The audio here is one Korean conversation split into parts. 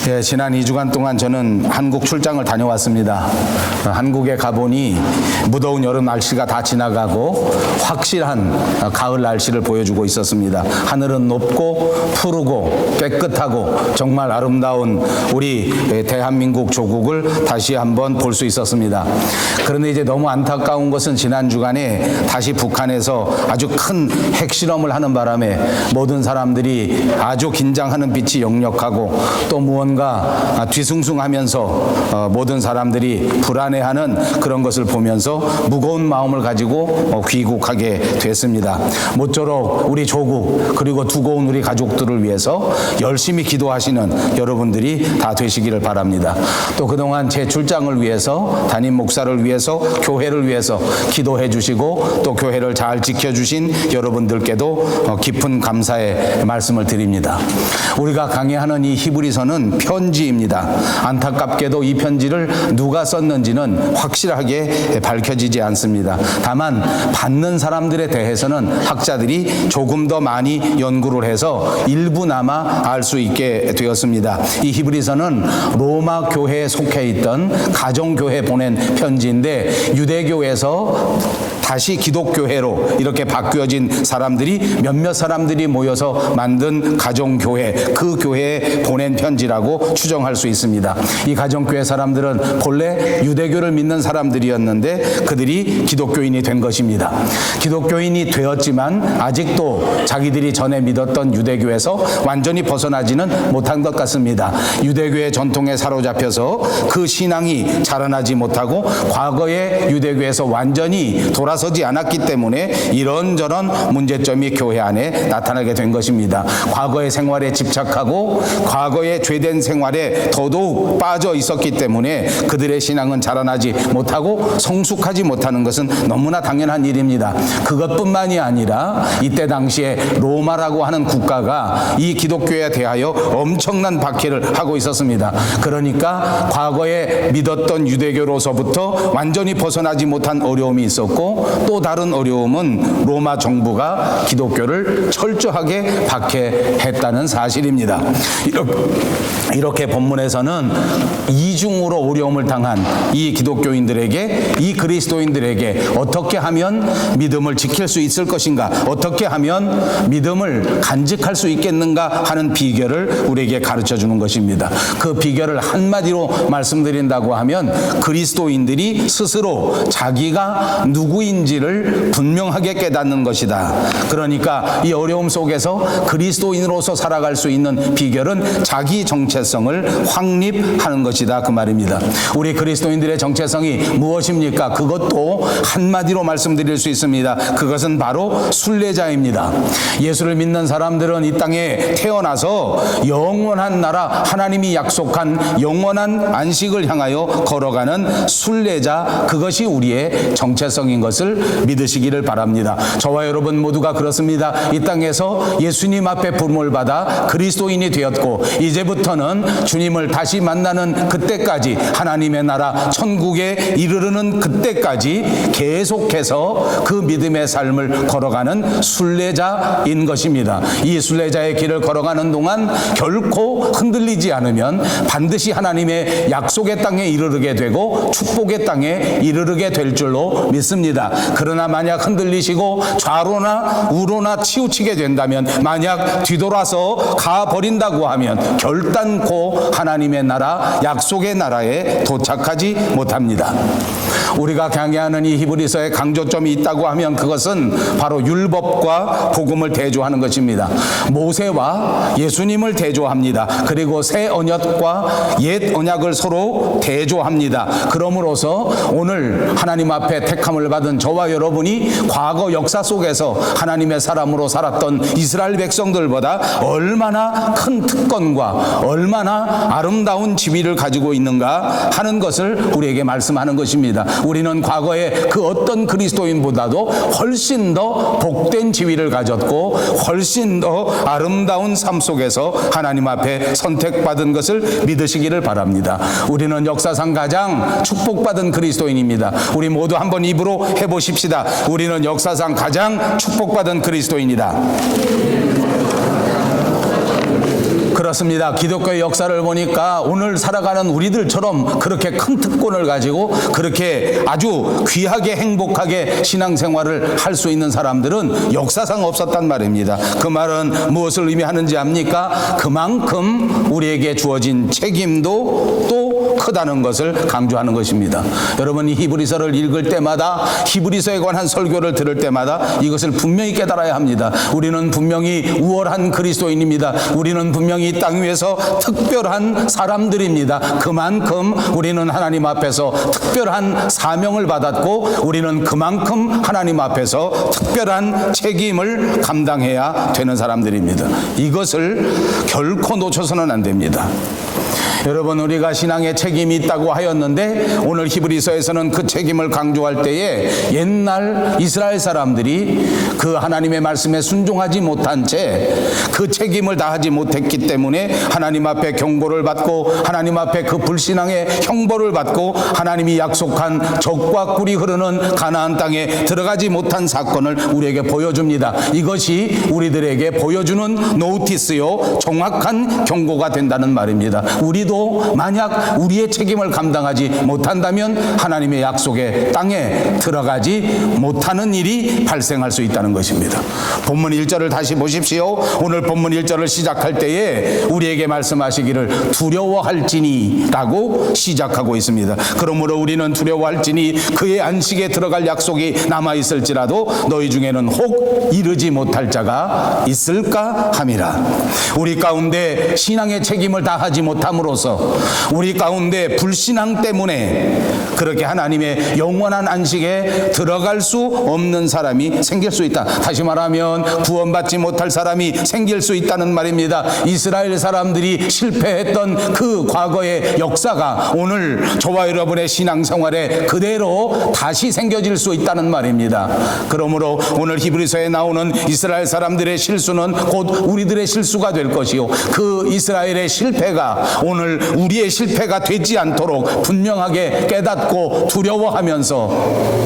예, 지난 2주간 동안 저는 한국 출장을 다녀왔습니다. 한국에 가보니 무더운 여름 날씨가 다 지나가고 확실한 가을 날씨를 보여주고 있었습니다. 하늘은 높고 푸르고 깨끗하고 정말 아름다운 우리 대한민국 조국을 다시 한번 볼 수 있었습니다. 그런데 이제 너무 안타까운 것은 지난 주간에 다시 북한에서 아주 큰 핵실험을 하는 바람에 모든 사람들이 아주 긴장하는 빛이 역력하고 또 무언가 뒤숭숭하면서 모든 사람들이 불안해하는 그런 것을 보면서 무거운 마음을 가지고 귀국하게 됐습니다. 모쪼록 우리 조국 그리고 두고 온 우리 가족들을 위해서 열심히 기도하시는 여러분들이 다 되시기를 바랍니다. 또 그동안 제 출장을 위해서 담임 목사를 위해서 교회를 위해서 기도해 주시고 또 교회를 잘 지켜주신 여러분들께도 깊은 감사의 말씀을 드립니다. 우리가 강의하는 이 히브리서는 편지입니다. 안타깝게도 이 편지를 누가 썼는지는 확실하게 밝혀지지 않습니다. 다만 받는 사람들에 대해서는 학자들이 조금 더 많이 연구를 해서 일부나마 알 수 있게 되었습니다. 이 히브리서는 로마 교회에 속해 있던 가정교회 보낸 편지인데 유대교에서 다시 기독교회로 이렇게 바뀌어진 사람들이 몇몇 사람들이 모여서 만든 가정교회, 그 교회에 보낸 편지라고 추정할 수 있습니다. 이 가정교회 사람들은 본래 유대교를 믿는 사람들이었는데 그들이 기독교인이 된 것입니다. 기독교인이 되었지만 아직도 자기들이 전에 믿었던 유대교에서 완전히 벗어나지는 못한 것 같습니다. 유대교의 전통에 사로잡혀서 그 신앙이 자라나지 못하고 과거의 유대교에서 완전히 돌아서지 않았기 때문에 이런저런 문제점이 교회 안에 나타나게 된 것입니다. 과거의 생활에 집착하고 과거의 죄된 생활에 더더욱 빠져 있었기 때문에 그들의 신앙은 자라나지 못하고 성숙하지 못하는 것은 너무나 당연한 일입니다. 그것뿐만이 아니라 이때 당시에 로마라고 하는 국가가 이 기독교에 대하여 엄청난 박해를 하고 있었습니다. 그러니까 과거에 믿었던 유대교로서부터 완전히 벗어나지 못한 어려움이 있었고 또 다른 어려움은 로마 정부가 기독교를 철저하게 박해했다는 사실입니다. 이렇게 본문에서는 이중으로 어려움을 당한 이 기독교인들에게, 이 그리스도인들에게 어떻게 하면 믿음을 지킬 수 있을 것인가, 어떻게 하면 믿음을 간직할 수 있겠는가 하는 비결을 우리에게 가르쳐 주는 것입니다. 그 비결을 한마디로 말씀드린다고 하면 그리스도인들이 스스로 자기가 누구인지를 분명하게 깨닫는 것이다. 그러니까 이 어려움 속에서 그리스도인으로서 살아갈 수 있는 비결은 자기 정체성을 확립하는 것이다, 그 말입니다. 우리 그리스도인들의 정체성이 무엇입니까? 그것도 한마디로 말씀드릴 수 있습니다. 그것은 바로 순례자입니다. 예수를 믿는 사람들은 이 땅에 태어나서 영원한 나라, 하나님이 약속한 영원한 안식을 향하여 걸어가는 순례자, 그것이 우리의 정체성인 것을 믿으시기를 바랍니다. 저와 여러분 모두가 그렇습니다. 이 땅에서 예수님 앞에 부름을 받아 그리스도인이 되었고 이제부터는 주님을 다시 만나는 그때까지, 하나님의 나라 천국에 이르르는 그때까지 계속해서 그 믿음의 삶을 걸어가는 순례자인 것입니다. 이 순례자의 길을 걸어가는 동안 결코 흔들리지 않으면 반드시 하나님의 약속의 땅에 이르르게 되고 축복의 땅에 이르르게 될 줄로 믿습니다. 그러나 만약 흔들리시고 좌로나 우로나 치우치게 된다면, 만약 뒤돌아서 가버린다고 하면 결단코 하나님의 나라, 약속의 나라에 도착하지 못합니다. 우리가 강의하는 이 히브리서의 강조점이 있다고 하면 그것은 바로 율법과 복음을 대조하는 것입니다. 모세와 예수님을 대조합니다. 그리고 새 언약과 옛 언약을 서로 대조합니다. 그러므로서 오늘 하나님 앞에 택함을 받은 저와 여러분이 과거 역사 속에서 하나님의 사람으로 살았던 이스라엘 백성들보다 얼마나 큰 특권과 얼마나 아름다운 지위를 가지고 있는가 하는 것을 우리에게 말씀하는 것입니다. 우리는 과거에 그 어떤 그리스도인보다도 훨씬 더 복된 지위를 가졌고 훨씬 더 아름다운 삶 속에서 하나님 앞에 선택받은 것을 믿으시기를 바랍니다. 우리는 역사상 가장 축복받은 그리스도인입니다. 우리 모두 한번 입으로 해보십시다. 우리는 역사상 가장 축복받은 그리스도인이다. 그렇습니다. 기독교의 역사를 보니까 오늘 살아가는 우리들처럼 그렇게 큰 특권을 가지고 그렇게 아주 귀하게 행복하게 신앙생활을 할 수 있는 사람들은 역사상 없었단 말입니다. 그 말은 무엇을 의미하는지 압니까? 그만큼 우리에게 주어진 책임도 또 크다는 것을 강조하는 것입니다. 여러분이 히브리서를 읽을 때마다, 히브리서에 관한 설교를 들을 때마다 이것을 분명히 깨달아야 합니다. 우리는 분명히 우월한 그리스도인입니다. 우리는 분명히 이 땅 위에서 특별한 사람들입니다. 그만큼 우리는 하나님 앞에서 특별한 사명을 받았고, 우리는 그만큼 하나님 앞에서 특별한 책임을 감당해야 되는 사람들입니다. 이것을 결코 놓쳐서는 안 됩니다. 여러분, 우리가 신앙에 책임이 있다고 하였는데 오늘 히브리서에서는 그 책임을 강조할 때에 옛날 이스라엘 사람들이 그 하나님의 말씀에 순종하지 못한 채 그 책임을 다하지 못했기 때문에 하나님 앞에 경고를 받고 하나님 앞에 그 불신앙의 형벌을 받고 하나님이 약속한 적과 꿀이 흐르는 가나안 땅에 들어가지 못한 사건을 우리에게 보여줍니다. 이것이 우리들에게 보여주는 노티스요, 정확한 경고가 된다는 말입니다. 우리도 만약 우리의 책임을 감당하지 못한다면 하나님의 약속의 땅에 들어가지 못하는 일이 발생할 수 있다는 것입니다. 본문 1절을 다시 보십시오. 오늘 본문 1절을 시작할 때에 우리에게 말씀하시기를 두려워할지니 라고 시작하고 있습니다. 그러므로 우리는 두려워할지니 그의 안식에 들어갈 약속이 남아있을지라도 너희 중에는 혹 이르지 못할 자가 있을까 함이라. 우리 가운데 신앙의 책임을 다하지 못함으로써 우리 가운데 불신앙 때문에 그렇게 하나님의 영원한 안식에 들어갈 수 없는 사람이 생길 수 있다. 다시 말하면 구원받지 못할 사람이 생길 수 있다는 말입니다. 이스라엘 사람들이 실패했던 그 과거의 역사가 오늘 저와 여러분의 신앙생활에 그대로 다시 생겨질 수 있다는 말입니다. 그러므로 오늘 히브리서에 나오는 이스라엘 사람들의 실수는 곧 우리들의 실수가 될 것이요, 그 이스라엘의 실패가 오늘 우리의 실패가 되지 않도록 분명하게 깨닫고 두려워하면서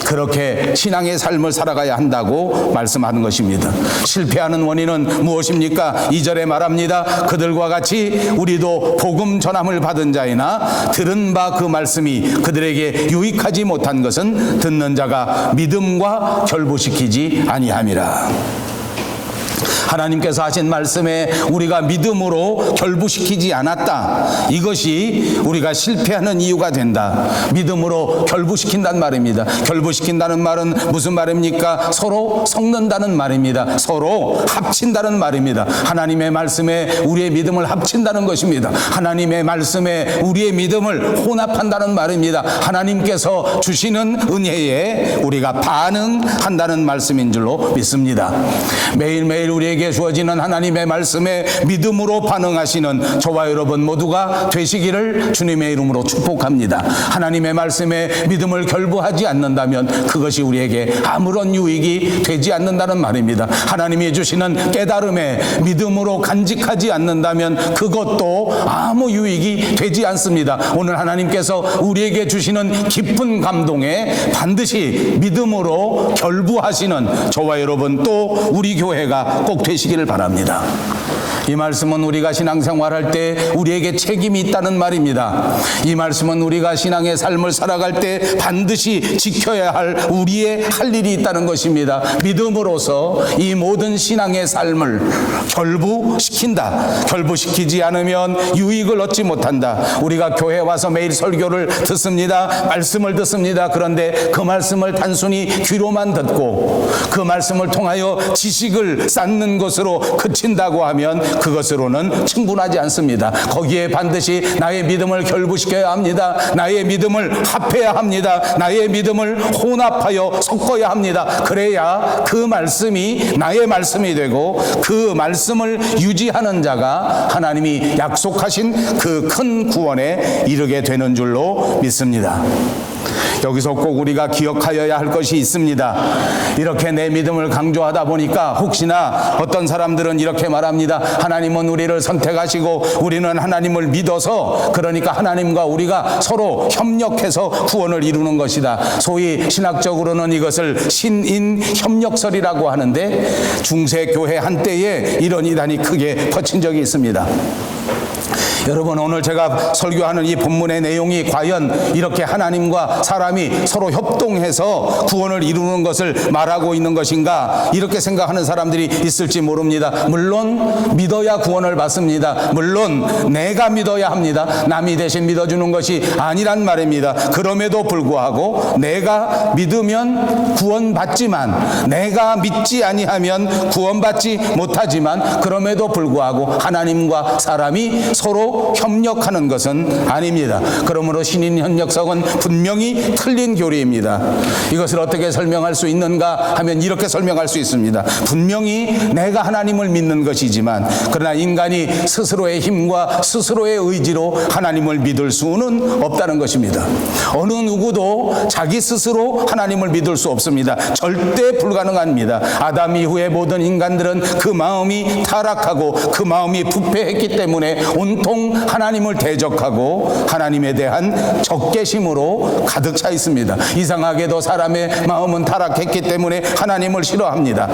그렇게 신앙의 삶을 살아가야 한다고 말씀하는 것입니다. 실패하는 원인은 무엇입니까? 2절에 말합니다. 그들과 같이 우리도 복음 전함을 받은 자이나 들은 바 그 말씀이 그들에게 유익하지 못한 것은 듣는 자가 믿음과 결부시키지 아니함이라. 하나님께서 하신 말씀에 우리가 믿음으로 결부시키지 않았다. 이것이 우리가 실패하는 이유가 된다. 믿음으로 결부시킨다는 말입니다. 결부시킨다는 말은 무슨 말입니까? 서로 섞는다는 말입니다. 서로 합친다는 말입니다. 하나님의 말씀에 우리의 믿음을 합친다는 것입니다. 하나님의 말씀에 우리의 믿음을 혼합한다는 말입니다. 하나님께서 주시는 은혜에 우리가 반응한다는 말씀인 줄로 믿습니다. 매일매일 우리에게 주어지는 하나님의 말씀에 믿음으로 반응하시는 저와 여러분 모두가 되시기를 주님의 이름으로 축복합니다. 하나님의 말씀에 믿음을 결부하지 않는다면 그것이 우리에게 아무런 유익이 되지 않는다는 말입니다. 하나님이 주시는 깨달음에 믿음으로 간직하지 않는다면 그것도 아무 유익이 되지 않습니다. 오늘 하나님께서 우리에게 주시는 깊은 감동에 반드시 믿음으로 결부하시는 저와 여러분 또 우리 교회가 꼭 되시기를 바랍니다. 이 말씀은 우리가 신앙생활할 때 우리에게 책임이 있다는 말입니다. 이 말씀은 우리가 신앙의 삶을 살아갈 때 반드시 지켜야 할 우리의 할 일이 있다는 것입니다. 믿음으로서 이 모든 신앙의 삶을 결부시킨다. 결부시키지 않으면 유익을 얻지 못한다. 우리가 교회에 와서 매일 설교를 듣습니다. 말씀을 듣습니다. 그런데 그 말씀을 단순히 귀로만 듣고 그 말씀을 통하여 지식을 쌓는 것으로 그친다고 하면 그것으로는 충분하지 않습니다. 거기에 반드시 나의 믿음을 결부시켜야 합니다. 나의 믿음을 합해야 합니다. 나의 믿음을 혼합하여 섞어야 합니다. 그래야 그 말씀이 나의 말씀이 되고 그 말씀을 유지하는 자가 하나님이 약속하신 그 큰 구원에 이르게 되는 줄로 믿습니다. 여기서 꼭 우리가 기억하여야 할 것이 있습니다. 이렇게 내 믿음을 강조하다 보니까 혹시나 어떤 사람들은 이렇게 말합니다. 하나님은 우리를 선택하시고 우리는 하나님을 믿어서 그러니까 하나님과 우리가 서로 협력해서 구원을 이루는 것이다. 소위 신학적으로는 이것을 신인협력설이라고 하는데 중세 교회 한때에 이런 이단이 크게 퍼친 적이 있습니다. 여러분, 오늘 제가 설교하는 이 본문의 내용이 과연 이렇게 하나님과 사람이 서로 협동해서 구원을 이루는 것을 말하고 있는 것인가, 이렇게 생각하는 사람들이 있을지 모릅니다. 물론 믿어야 구원을 받습니다. 물론 내가 믿어야 합니다. 남이 대신 믿어주는 것이 아니란 말입니다. 그럼에도 불구하고 내가 믿으면 구원받지만 내가 믿지 아니하면 구원받지 못하지만 그럼에도 불구하고 하나님과 사람이 서로 협력하는 것은 아닙니다. 그러므로 신인협력설은 분명히 틀린 교리입니다. 이것을 어떻게 설명할 수 있는가 하면 이렇게 설명할 수 있습니다. 분명히 내가 하나님을 믿는 것이지만 그러나 인간이 스스로의 힘과 스스로의 의지로 하나님을 믿을 수는 없다는 것입니다. 어느 누구도 자기 스스로 하나님을 믿을 수 없습니다. 절대 불가능합니다. 아담 이후의 모든 인간들은 그 마음이 타락하고 그 마음이 부패했기 때문에 온통 하나님을 대적하고 하나님에 대한 적개심으로 가득 차 있습니다. 이상하게도 사람의 마음은 타락했기 때문에 하나님을 싫어합니다.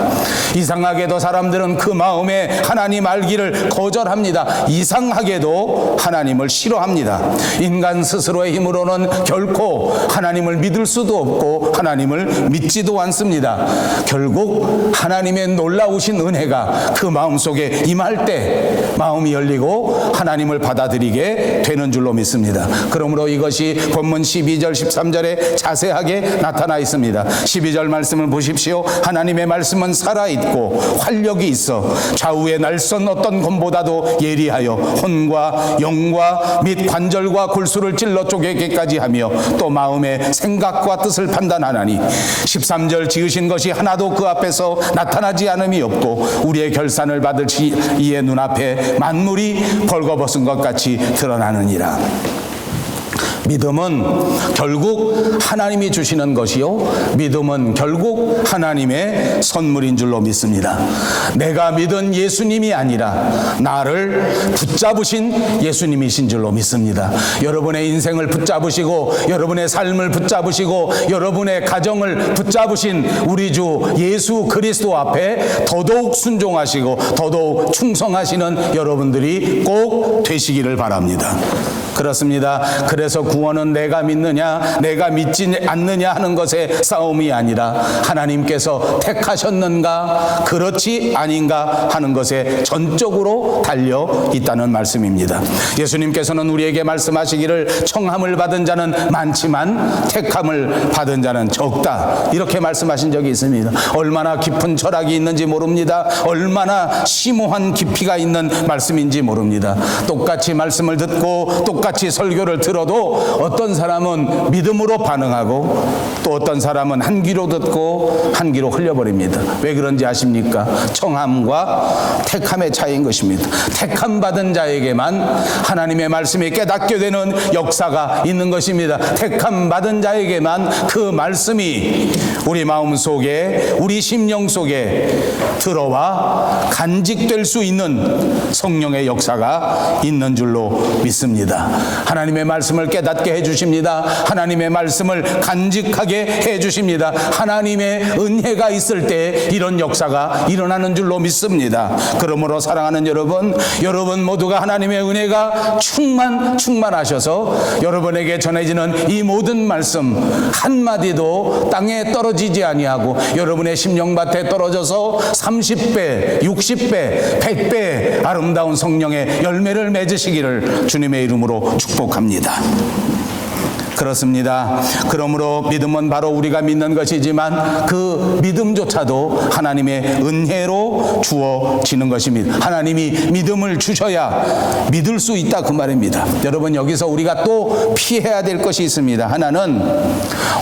이상하게도 사람들은 그 마음에 하나님 알기를 거절합니다. 이상하게도 하나님을 싫어합니다. 인간 스스로의 힘으로는 결코 하나님을 믿을 수도 없고 하나님을 믿지도 않습니다. 결국 하나님의 놀라우신 은혜가 그 마음속에 임할 때 마음이 열리고 하나님을 받아들이게 되는 줄로 믿습니다. 그러므로 이것이 본문 12절 13절에 자세하게 나타나 있습니다. 12절 말씀을 보십시오. 하나님의 말씀은 살아있고 활력이 있어 좌우의 날선 어떤 검보다도 예리하여 혼과 영과 및 관절과 골수를 찔러 쪼개기까지 하며 또 마음의 생각과 뜻을 판단하나니 13절 지으신 것이 하나도 그 앞에서 나타나지 않음이 없고 우리의 결산을 받을 이의 눈앞에 만물이 벌거벗은 것 같이 드러나느니라. 믿음은 결국 하나님이 주시는 것이요, 믿음은 결국 하나님의 선물인 줄로 믿습니다. 내가 믿은 예수님이 아니라 나를 붙잡으신 예수님이신 줄로 믿습니다. 여러분의 인생을 붙잡으시고 여러분의 삶을 붙잡으시고 여러분의 가정을 붙잡으신 우리 주 예수 그리스도 앞에 더더욱 순종하시고 더더욱 충성하시는 여러분들이 꼭 되시기를 바랍니다. 그렇습니다. 그래서 구원은 내가 믿느냐 내가 믿지 않느냐 하는 것의 싸움이 아니라 하나님께서 택하셨는가 그렇지 아닌가 하는 것에 전적으로 달려 있다는 말씀입니다. 예수님께서는 우리에게 말씀하시기를 청함을 받은 자는 많지만 택함을 받은 자는 적다, 이렇게 말씀하신 적이 있습니다. 얼마나 깊은 철학이 있는지 모릅니다. 얼마나 심오한 깊이가 있는 말씀인지 모릅니다. 똑같이 말씀을 듣고 똑같이 설교를 들어도 어떤 사람은 믿음으로 반응하고 또 어떤 사람은 한 귀로 듣고 한 귀로 흘려버립니다. 왜 그런지 아십니까? 청함과 택함의 차이인 것입니다. 택함 받은 자에게만 하나님의 말씀이 깨닫게 되는 역사가 있는 것입니다. 택함 받은 자에게만 그 말씀이 우리 마음 속에 우리 심령 속에 들어와 간직될 수 있는 성령의 역사가 있는 줄로 믿습니다. 하나님의 말씀을 깨닫게 해주십니다. 하나님의 말씀을 간직하게 해주십니다. 하나님의 은혜가 있을 때 이런 역사가 일어나는 줄로 믿습니다. 그러므로 사랑하는 여러분 모두가 하나님의 은혜가 충만하셔서 여러분에게 전해지는 이 모든 말씀 한마디도 땅에 떨어지지 아니하고 여러분의 심령밭에 떨어져서 30배, 60배, 100배 아름다운 성령의 열매를 맺으시기를 주님의 이름으로 축복합니다. 그렇습니다. 그러므로 믿음은 바로 우리가 믿는 것이지만 그 믿음조차도 하나님의 은혜로 주어지는 것입니다. 하나님이 믿음을 주셔야 믿을 수 있다, 그 말입니다. 여러분, 여기서 우리가 또 피해야 될 것이 있습니다. 하나는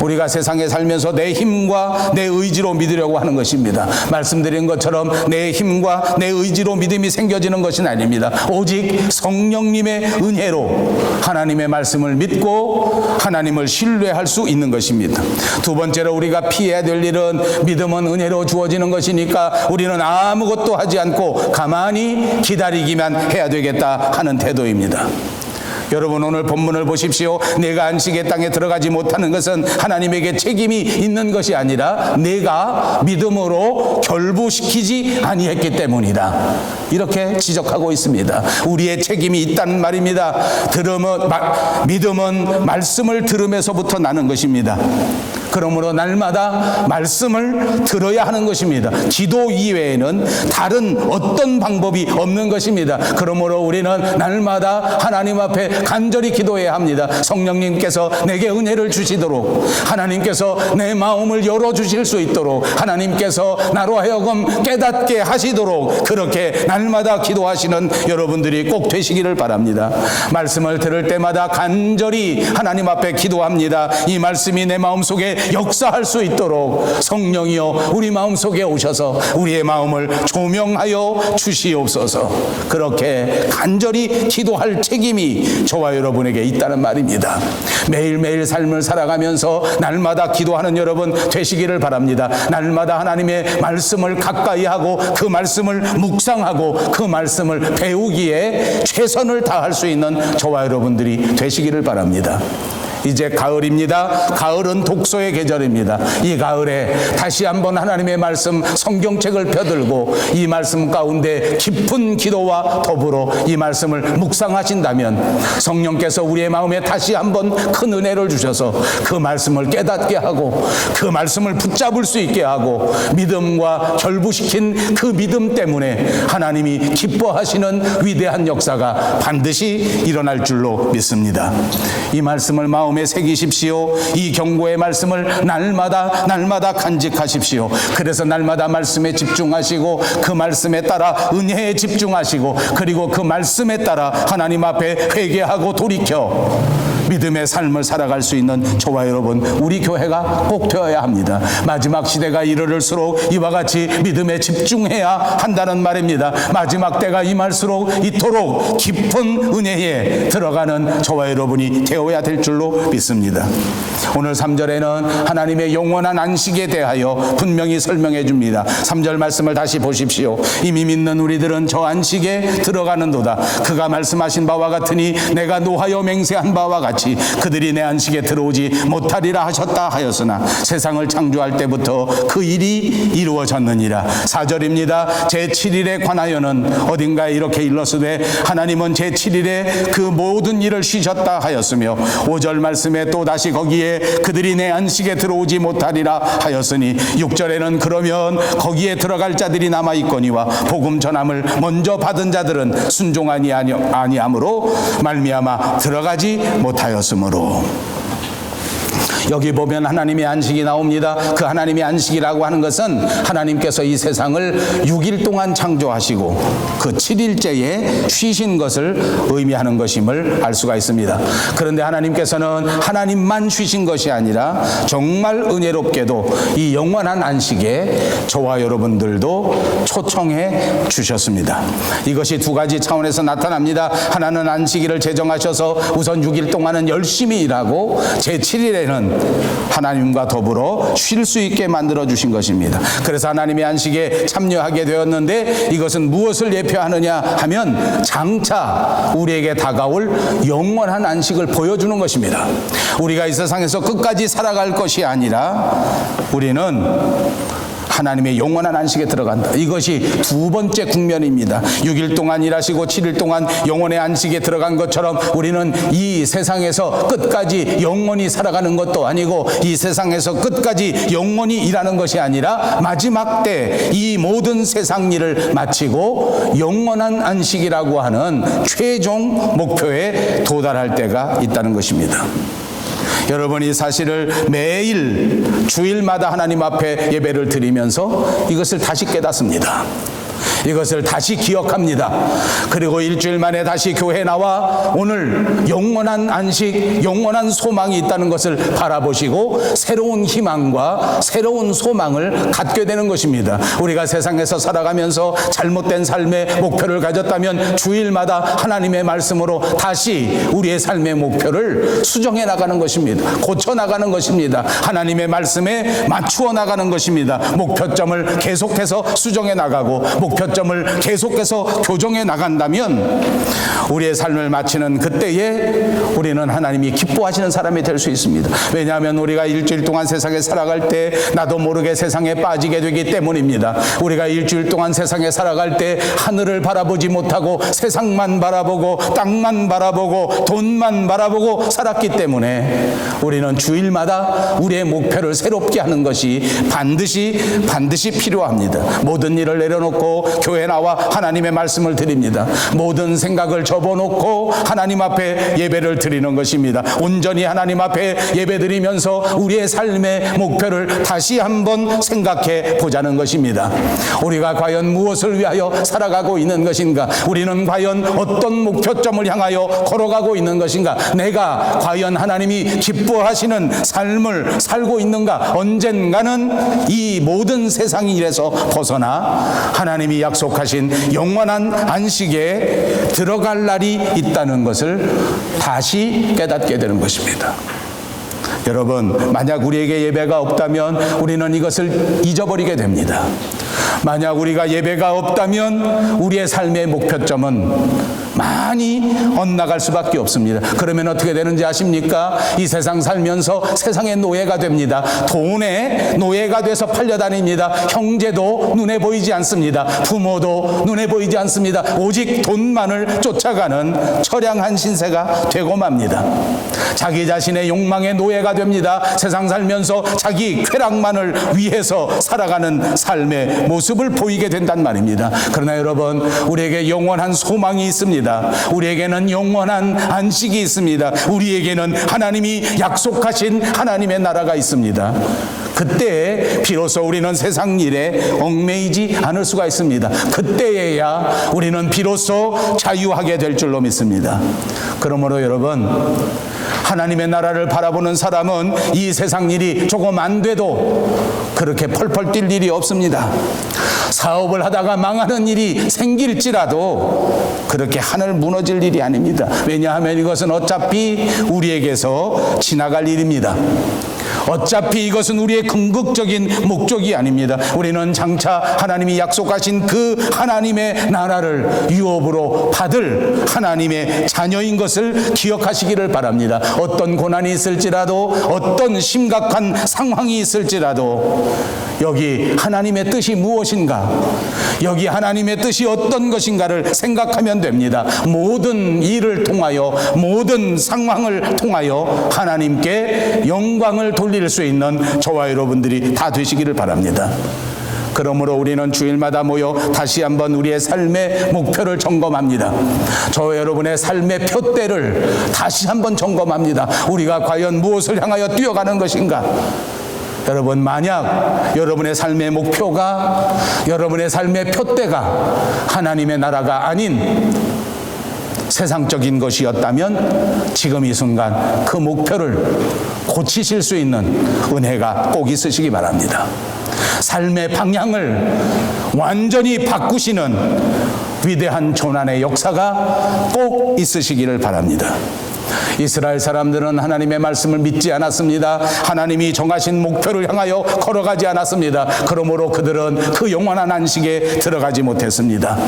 우리가 세상에 살면서 내 힘과 내 의지로 믿으려고 하는 것입니다. 말씀드린 것처럼 내 힘과 내 의지로 믿음이 생겨지는 것은 아닙니다. 오직 성령님의 은혜로 하나님의 말씀을 믿고 하나님을 신뢰할 수 있는 것입니다. 두 번째로 우리가 피해야 될 일은 믿음은 은혜로 주어지는 것이니까 우리는 아무것도 하지 않고 가만히 기다리기만 해야 되겠다 하는 태도입니다. 여러분, 오늘 본문을 보십시오. 내가 안식의 땅에 들어가지 못하는 것은 하나님에게 책임이 있는 것이 아니라 내가 믿음으로 결부시키지 아니했기 때문이다, 이렇게 지적하고 있습니다. 우리의 책임이 있다는 말입니다. 믿음은 말씀을 들음에서부터 나는 것입니다. 그러므로 날마다 말씀을 들어야 하는 것입니다. 기도 이외에는 다른 어떤 방법이 없는 것입니다. 그러므로 우리는 날마다 하나님 앞에 간절히 기도해야 합니다. 성령님께서 내게 은혜를 주시도록, 하나님께서 내 마음을 열어주실 수 있도록, 하나님께서 나로 하여금 깨닫게 하시도록 그렇게 날마다 기도하시는 여러분들이 꼭 되시기를 바랍니다. 말씀을 들을 때마다 간절히 하나님 앞에 기도합니다. 이 말씀이 내 마음속에 역사할 수 있도록 성령이여 우리 마음속에 오셔서 우리의 마음을 조명하여 주시옵소서. 그렇게 간절히 기도할 책임이 저와 여러분에게 있다는 말입니다. 매일매일 삶을 살아가면서 날마다 기도하는 여러분 되시기를 바랍니다. 날마다 하나님의 말씀을 가까이 하고 그 말씀을 묵상하고 그 말씀을 배우기에 최선을 다할 수 있는 저와 여러분들이 되시기를 바랍니다. 이제 가을입니다. 가을은 독서의 계절입니다. 이 가을에 다시 한번 하나님의 말씀 성경책을 펴들고 이 말씀 가운데 깊은 기도와 더불어 이 말씀을 묵상하신다면 성령께서 우리의 마음에 다시 한번 큰 은혜를 주셔서 그 말씀을 깨닫게 하고 그 말씀을 붙잡을 수 있게 하고 믿음과 결부시킨 그 믿음 때문에 하나님이 기뻐하시는 위대한 역사가 반드시 일어날 줄로 믿습니다. 이 말씀을 마음에 새기십시오. 이 경고의 말씀을 날마다 간직하십시오. 그래서 날마다 말씀에 집중하시고 그 말씀에 따라 은혜에 집중하시고 그리고 그 말씀에 따라 하나님 앞에 회개하고 돌이켜 믿음의 삶을 살아갈 수 있는 저와 여러분, 우리 교회가 꼭 되어야 합니다. 마지막 시대가 이르를수록 이와 같이 믿음에 집중해야 한다는 말입니다. 마지막 때가 임할수록 이토록 깊은 은혜에 들어가는 저와 여러분이 되어야 될 줄로 믿습니다. 오늘 3절에는 하나님의 영원한 안식에 대하여 분명히 설명해 줍니다. 3절 말씀을 다시 보십시오. 이미 믿는 우리들은 저 안식에 들어가는도다. 그가 말씀하신 바와 같으니 내가 노하여 맹세한 바와 같이 그들이 내 안식에 들어오지 못하리라 하셨다 하였으나 세상을 창조할 때부터 그 일이 이루어졌느니라. 4절입니다. 제7일에 관하여는 어딘가에 이렇게 일렀으되 하나님은 제7일에 그 모든 일을 쉬셨다 하였으며 5절 말씀에 또 다시 거기에 그들이 내 안식에 들어오지 못하리라 하였으니 6절에는 그러면 거기에 들어갈 자들이 남아있거니와 복음 전함을 먼저 받은 자들은 순종하니 아니함으로 말미암아 들어가지 못하였으므로. 여기 보면 하나님의 안식이 나옵니다. 그 하나님의 안식이라고 하는 것은 하나님께서 이 세상을 6일 동안 창조하시고 그 7일째에 쉬신 것을 의미하는 것임을 알 수가 있습니다. 그런데 하나님께서는 하나님만 쉬신 것이 아니라 정말 은혜롭게도 이 영원한 안식에 저와 여러분들도 초청해 주셨습니다. 이것이 두 가지 차원에서 나타납니다. 하나는 안식일을 제정하셔서 우선 6일 동안은 열심히 일하고 제7일에는 하나님과 더불어 쉴 수 있게 만들어 주신 것입니다. 그래서 하나님의 안식에 참여하게 되었는데 이것은 무엇을 예표하느냐 하면 장차 우리에게 다가올 영원한 안식을 보여주는 것입니다. 우리가 이 세상에서 끝까지 살아갈 것이 아니라 우리는 하나님의 영원한 안식에 들어간다. 이것이 두 번째 국면입니다. 6일 동안 일하시고 7일 동안 영원의 안식에 들어간 것처럼 우리는 이 세상에서 끝까지 영원히 살아가는 것도 아니고 이 세상에서 끝까지 영원히 일하는 것이 아니라 마지막 때 이 모든 세상 일을 마치고 영원한 안식이라고 하는 최종 목표에 도달할 때가 있다는 것입니다. 여러분이 사실을 매일 주일마다 하나님 앞에 예배를 드리면서 이것을 다시 깨닫습니다. 이것을 다시 기억합니다. 그리고 일주일 만에 다시 교회 나와 오늘 영원한 안식, 영원한 소망이 있다는 것을 바라보시고 새로운 희망과 새로운 소망을 갖게 되는 것입니다. 우리가 세상에서 살아가면서 잘못된 삶의 목표를 가졌다면 주일마다 하나님의 말씀으로 다시 우리의 삶의 목표를 수정해 나가는 것입니다. 고쳐 나가는 것입니다. 하나님의 말씀에 맞추어 나가는 것입니다. 목표점을 계속해서 수정해 나가고 목표점을 계속해서 교정해 나간다면 우리의 삶을 마치는 그때에 우리는 하나님이 기뻐하시는 사람이 될 수 있습니다. 왜냐하면 우리가 일주일 동안 세상에 살아갈 때 나도 모르게 세상에 빠지게 되기 때문입니다. 우리가 일주일 동안 세상에 살아갈 때 하늘을 바라보지 못하고 세상만 바라보고 땅만 바라보고 돈만 바라보고 살았기 때문에 우리는 주일마다 우리의 목표를 새롭게 하는 것이 반드시 필요합니다. 모든 일을 내려놓고 교회 나와 하나님의 말씀을 드립니다. 모든 생각을 접어놓고 하나님 앞에 예배를 드리는 것입니다. 온전히 하나님 앞에 예배 드리면서 우리의 삶의 목표를 다시 한번 생각해 보자는 것입니다. 우리가 과연 무엇을 위하여 살아가고 있는 것인가? 우리는 과연 어떤 목표점을 향하여 걸어가고 있는 것인가? 내가 과연 하나님이 기뻐하시는 삶을 살고 있는가? 언젠가는 이 모든 세상 일에서 벗어나 하나님이 약속하신 영원한 안식에 들어갈 날이 있다는 것을 다시 깨닫게 되는 것입니다. 여러분, 만약 우리에게 예배가 없다면 우리는 이것을 잊어버리게 됩니다. 만약 우리가 예배가 없다면 우리의 삶의 목표점은 많이 엇나갈 수밖에 없습니다. 그러면 어떻게 되는지 아십니까? 이 세상 살면서 세상의 노예가 됩니다. 돈의 노예가 돼서 팔려다닙니다. 형제도 눈에 보이지 않습니다. 부모도 눈에 보이지 않습니다. 오직 돈만을 쫓아가는 처량한 신세가 되고 맙니다. 자기 자신의 욕망의 노예가 됩니다. 세상 살면서 자기 쾌락만을 위해서 살아가는 삶의 모습을 보이게 된단 말입니다. 그러나 여러분, 우리에게 영원한 소망이 있습니다. 우리에게는 영원한 안식이 있습니다. 우리에게는 하나님이 약속하신 하나님의 나라가 있습니다. 그때 비로소 우리는 세상 일에 얽매이지 않을 수가 있습니다. 그때에야 우리는 비로소 자유하게 될 줄로 믿습니다. 그러므로 여러분, 하나님의 나라를 바라보는 사람은 이 세상 일이 조금 안 돼도 그렇게 펄펄 뛸 일이 없습니다. 사업을 하다가 망하는 일이 생길지라도 그렇게 하늘 무너질 일이 아닙니다. 왜냐하면 이것은 어차피 우리에게서 지나갈 일입니다. 어차피 이것은 우리의 궁극적인 목적이 아닙니다. 우리는 장차 하나님이 약속하신 그 하나님의 나라를 유업으로 받을 하나님의 자녀인 것을 기억하시기를 바랍니다. 어떤 고난이 있을지라도, 어떤 심각한 상황이 있을지라도 여기 하나님의 뜻이 무엇인가, 여기 하나님의 뜻이 어떤 것인가를 생각하면 됩니다. 모든 일을 통하여, 모든 상황을 통하여 하나님께 영광을 돌릴 수 있는 저와 여러분들이 다 되시기를 바랍니다. 그러므로 우리는 주일마다 모여 다시 한번 우리의 삶의 목표를 점검합니다. 저와 여러분의 삶의 표대를 다시 한번 점검합니다. 우리가 과연 무엇을 향하여 뛰어가는 것인가? 여러분, 만약 여러분의 삶의 목표가, 여러분의 삶의 표대가 하나님의 나라가 아닌 세상적인 것이었다면 지금 이 순간 그 목표를 고치실 수 있는 은혜가 꼭 있으시기 바랍니다. 삶의 방향을 완전히 바꾸시는 위대한 조난의 역사가 꼭 있으시기를 바랍니다. 이스라엘 사람들은 하나님의 말씀을 믿지 않았습니다. 하나님이 정하신 목표를 향하여 걸어가지 않았습니다. 그러므로 그들은 그 영원한 안식에 들어가지 못했습니다.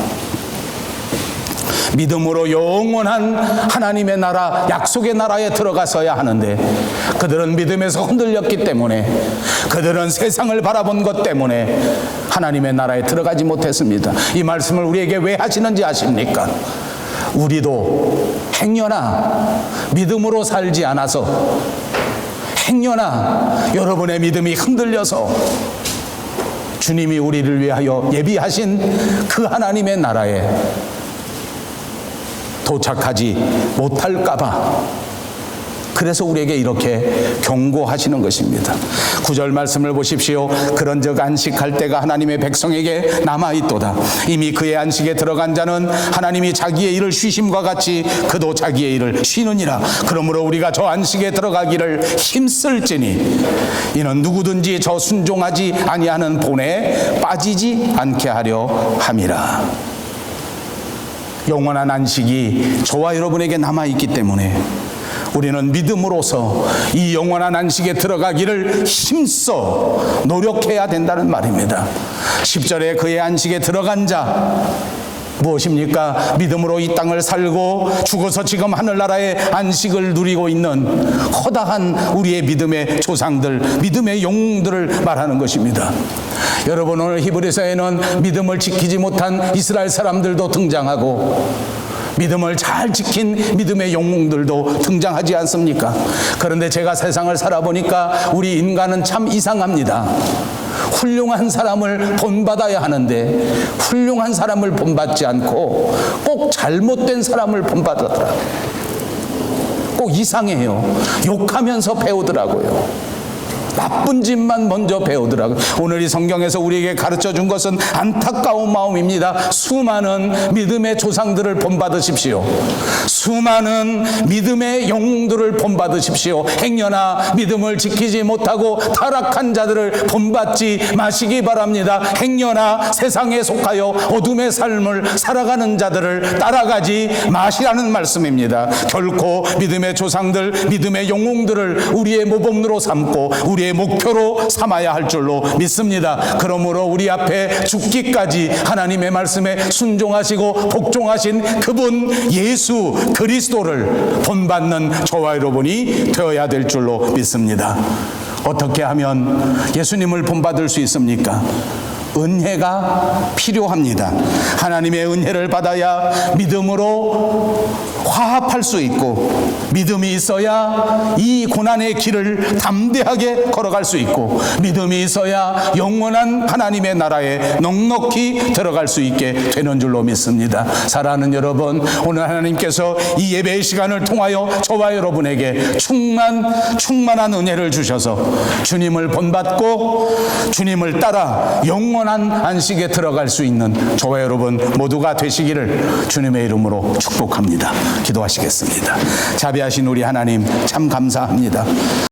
믿음으로 영원한 하나님의 나라, 약속의 나라에 들어가서야 하는데 그들은 믿음에서 흔들렸기 때문에, 그들은 세상을 바라본 것 때문에 하나님의 나라에 들어가지 못했습니다. 이 말씀을 우리에게 왜 하시는지 아십니까? 우리도 행여나 믿음으로 살지 않아서, 행여나 여러분의 믿음이 흔들려서 주님이 우리를 위하여 예비하신 그 하나님의 나라에 도착하지 못할까봐 그래서 우리에게 이렇게 경고하시는 것입니다. 9절 말씀을 보십시오. 그런즉 안식할 때가 하나님의 백성에게 남아있도다. 이미 그의 안식에 들어간 자는 하나님이 자기의 일을 쉬심과 같이 그도 자기의 일을 쉬느니라. 그러므로 우리가 저 안식에 들어가기를 힘쓸지니 이는 누구든지 저 순종하지 아니하는 본에 빠지지 않게 하려 함이라. 영원한 안식이 저와 여러분에게 남아있기 때문에 우리는 믿음으로서 이 영원한 안식에 들어가기를 힘써 노력해야 된다는 말입니다. 10절에 그의 안식에 들어간 자 무엇입니까? 믿음으로 이 땅을 살고 죽어서 지금 하늘나라의 안식을 누리고 있는 허다한 우리의 믿음의 조상들, 믿음의 영웅들을 말하는 것입니다. 여러분, 오늘 히브리서에는 믿음을 지키지 못한 이스라엘 사람들도 등장하고 믿음을 잘 지킨 믿음의 영웅들도 등장하지 않습니까? 그런데 제가 세상을 살아보니까 우리 인간은 참 이상합니다. 훌륭한 사람을 본받아야 하는데 훌륭한 사람을 본받지 않고 꼭 잘못된 사람을 본받더라고요. 꼭 이상해요. 욕하면서 배우더라고요. 나쁜 짓만 먼저 배우더라고요. 오늘 이 성경에서 우리에게 가르쳐 준 것은 안타까운 마음입니다. 수많은 믿음의 조상들을 본받으십시오. 수많은 믿음의 영웅들을 본받으십시오. 행여나 믿음을 지키지 못하고 타락한 자들을 본받지 마시기 바랍니다. 행여나 세상에 속하여 어둠의 삶을 살아가는 자들을 따라가지 마시라는 말씀입니다. 결코 믿음의 조상들, 믿음의 영웅들을 우리의 모범으로 삼고 우리의 목표로 삼아야 할 줄로 믿습니다. 그러므로 우리 앞에 죽기까지 하나님의 말씀에 순종하시고 복종하신 그분 예수 그리스도를 본받는 저와 여러분이 되어야 될 줄로 믿습니다. 어떻게 하면 예수님을 본받을 수 있습니까? 은혜가 필요합니다. 하나님의 은혜를 받아야 믿음으로 화합할 수 있고 믿음이 있어야 이 고난의 길을 담대하게 걸어갈 수 있고 믿음이 있어야 영원한 하나님의 나라에 넉넉히 들어갈 수 있게 되는 줄로 믿습니다. 사랑하는 여러분, 오늘 하나님께서 이 예배의 시간을 통하여 저와 여러분에게 충만한 은혜를 주셔서 주님을 본받고 주님을 따라 영원한 안식에 들어갈 수 있는 저와 여러분 모두가 되시기를 주님의 이름으로 축복합니다. 기도하시겠습니다. 자비하신 우리 하나님 참 감사합니다.